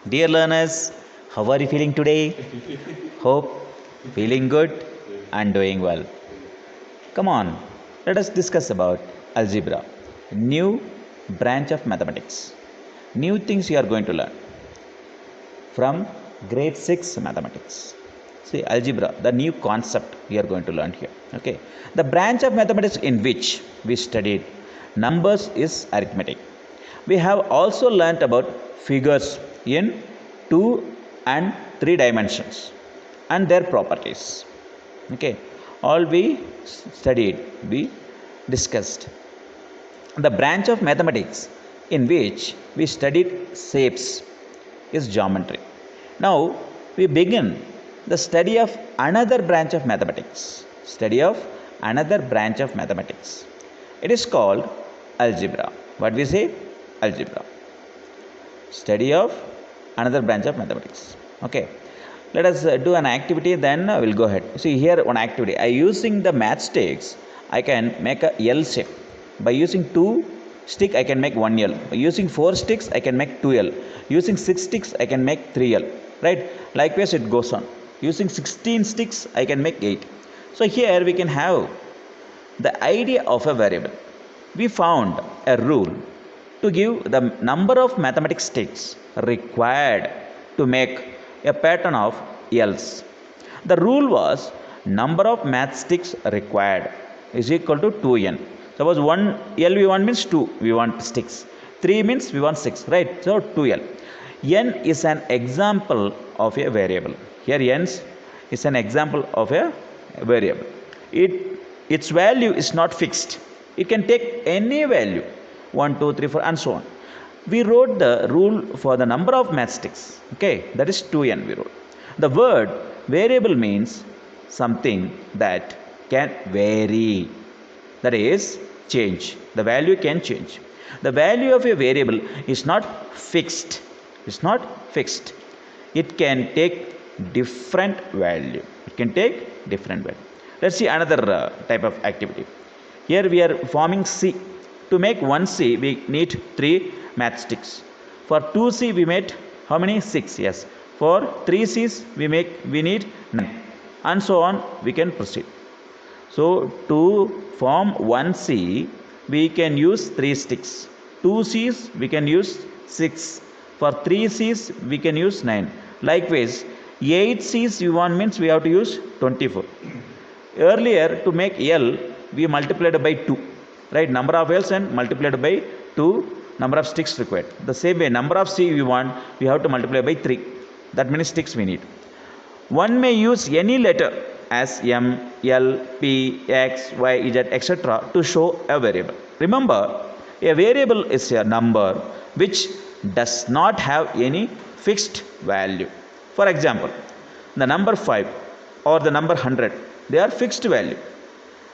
Dear learners, how are you feeling today? Hope feeling good and doing well. Come on, let us discuss about algebra, new branch of mathematics. New things you are going to learn from grade 6 mathematics. See, algebra, the new concept we are going to learn here. Okay, the branch of mathematics in which we studied numbers is arithmetic. We have also learnt about figures in 2 and 3 dimensions and their properties. Okay, all we studied, we discussed. The branch of mathematics in which we studied shapes is geometry. Now we begin the study of another branch of mathematics. Study of another branch of mathematics. It is called algebra. What we say? Algebra. Study of another branch of mathematics. Okay. Let us do an activity, then we'll go ahead. See here one activity. I using the matchsticks, I can make a L shape. By using 2 stick, I can make 1 L. By using 4 sticks, I can make 2 L. Using 6 sticks, I can make 3 L. Right? Likewise, it goes on. Using 16 sticks, I can make 8. So here we can have the idea of a variable. We found a rule to give the number of mathematical sticks required to make a pattern of L's. The rule was number of matchsticks required is equal to 2n. Suppose 1 L we want means 2 we want sticks. 3 means we want 6, right? So 2L. N is an example of a variable. Here n is an example of a variable. Its value is not fixed. It can take any value, 1, 2, 3, 4 and so on. We wrote the rule for the number of matchsticks. Okay, that is 2n we wrote. The word variable means something that can vary, that is change. The value can change. The value of a variable is not fixed. It's not fixed. It can take different value. It can take different value. Let's see another type of activity. Here we are forming C. To make 1C, we need 3 matchsticks. For 2C, we made how many? 6. Yes. For 3Cs, we need 9. And so on, we can proceed. So, to form 1C, we can use 3 sticks. 2Cs, we can use 6. For 3Cs, we can use 9. Likewise, 8Cs we want means we have to use 24. Earlier, to make L, we multiplied by 2. Right, number of L's and multiplied by 2 number of sticks required. The same way, number of C we want, we have to multiply by 3. That many sticks we need. One may use any letter as M, L, P, X, Y, Z, etc. to show a variable. Remember, a variable is a number which does not have any fixed value. For example, the number 5 or the number 100, they are fixed value.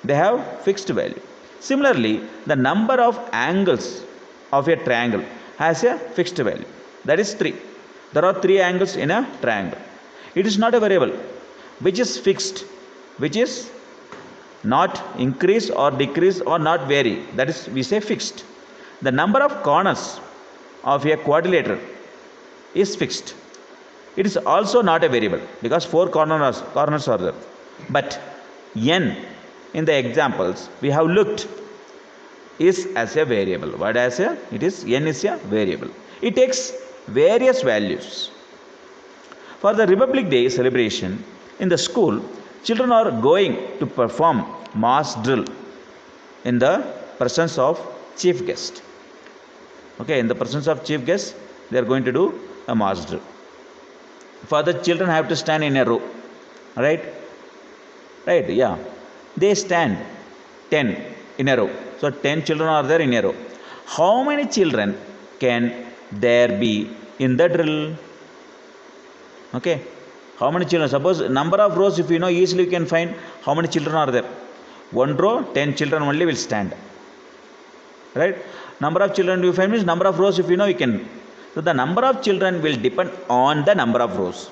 They have fixed value. Similarly, the number of angles of a triangle has a fixed value. That is 3. There are 3 angles in a triangle. It is not a variable which is fixed, which is not increase or decrease or not vary. That is, we say fixed. The number of corners of a quadrilateral is fixed. It is also not a variable because 4 corners are there. But n in the examples we have looked is as a variable. What as a? It is n is a variable. It takes various values. For the Republic Day celebration in the school, children are going to perform mass drill in the presence of chief guest. Okay, in the presence of chief guest, they are going to do a mass drill. For the children have to stand in a row, right? Right, yeah. They stand 10 in a row. So 10 children are there in a row. How many children can there be in the drill? Okay. How many children? Suppose number of rows, if you know, easily you can find how many children are there. 1 row, 10 children only will stand. Right? Number of children you find means number of rows, if you know, you can. So the number of children will depend on the number of rows.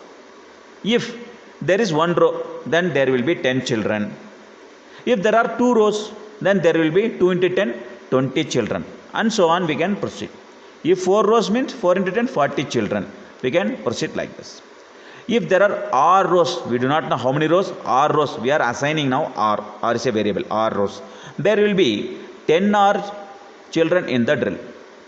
If there is 1 row, then there will be 10 children. If there are 2 rows, then there will be 2 into 10, 20 children. And so on we can proceed. If 4 rows means 4 into 10, 40 children. we can proceed like this. If there are r rows, we do not know how many rows, r rows, we are assigning now r is a variable, r rows. There will be 10 r children in the drill.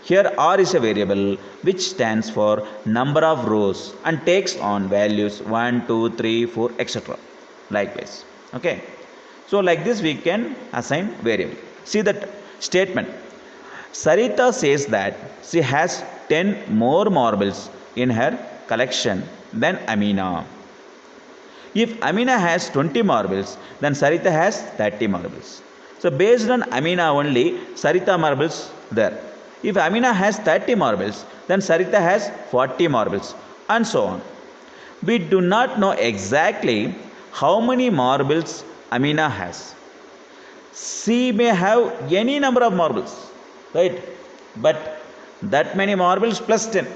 Here r is a variable which stands for number of rows and takes on values 1, 2, 3, 4, etc. Likewise. Okay. So like this we can assign variable. See that statement. Sarita says that she has 10 more marbles in her collection than Amina. If Amina has 20 marbles, then Sarita has 30 marbles. So based on Amina only, Sarita marbles there. If Amina has 30 marbles, then Sarita has 40 marbles, and so on. We do not know exactly how many marbles Amina has. She may have any number of marbles, right? But that many marbles plus 10,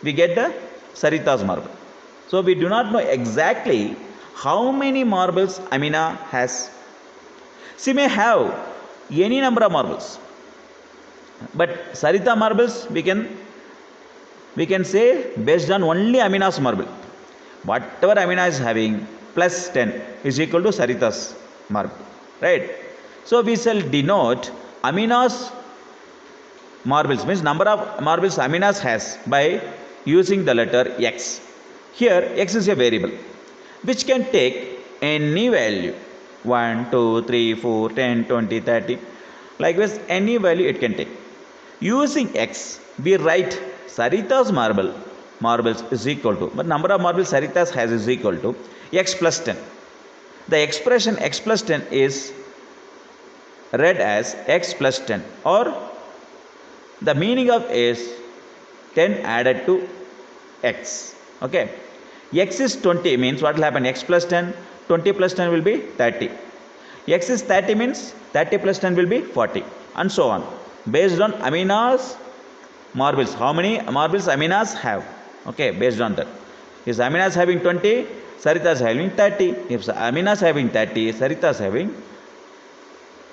we get the Sarita's marble. So we do not know exactly how many marbles Amina has. She may have any number of marbles, but Sarita marbles we can say based on only Amina's marble. Whatever Amina is having plus 10 is equal to Sarita's marble, right? So we shall denote Amina's marbles, means number of marbles Amina's has, by using the letter x. Here x is a variable which can take any value 1, 2, 3, 4, 10, 20, 30. Likewise, any value it can take. Using x, we write Sarita's marbles is equal to, but number of marbles Sarita's has is equal to x plus 10. The expression x plus 10 is read as x plus 10, or the meaning of is 10 added to x. Okay. X is 20 means what will happen? X plus 10, 20 plus 10 will be 30. X is 30 means 30 plus 10 will be 40, and so on. Based on Amina's marbles, how many marbles Amina's have? Okay, based on that. If Amina's having 20, Sarita's having 30. If Amina's having 30, Sarita's having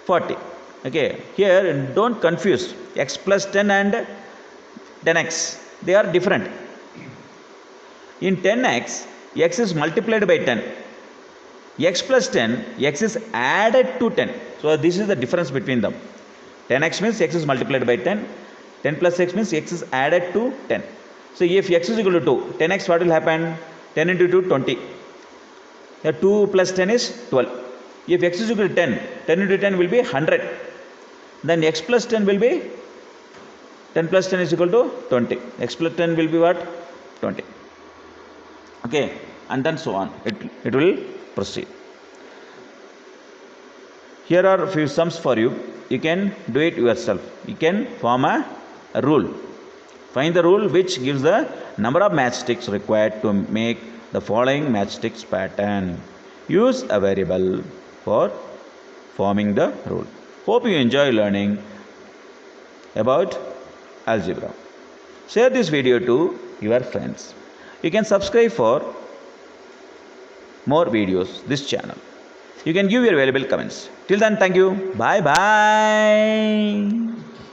40. Okay, here don't confuse x plus 10 and 10x. They are different. In 10x, x is multiplied by 10. X plus 10, x is added to 10. So this is the difference between them. 10x means x is multiplied by 10. 10 plus x means x is added to 10. So if x is equal to 2, 10x what will happen? 10 into 2, 20. Here 2 plus 10 is 12. If x is equal to 10, 10 into 10 will be 100. Then x plus 10 will be 10 plus 10 is equal to 20. X plus 10 will be what? 20. Okay, and then so on. It will proceed. Here are few sums for you. You can do it yourself. You can form a rule. Find the rule which gives the number of matchsticks required to make the following matchsticks pattern. Use a variable for forming the rule. Hope you enjoy learning about algebra. Share this video to your friends. You can subscribe for more videos this channel. You can give your valuable comments. Till then, thank you. Bye bye.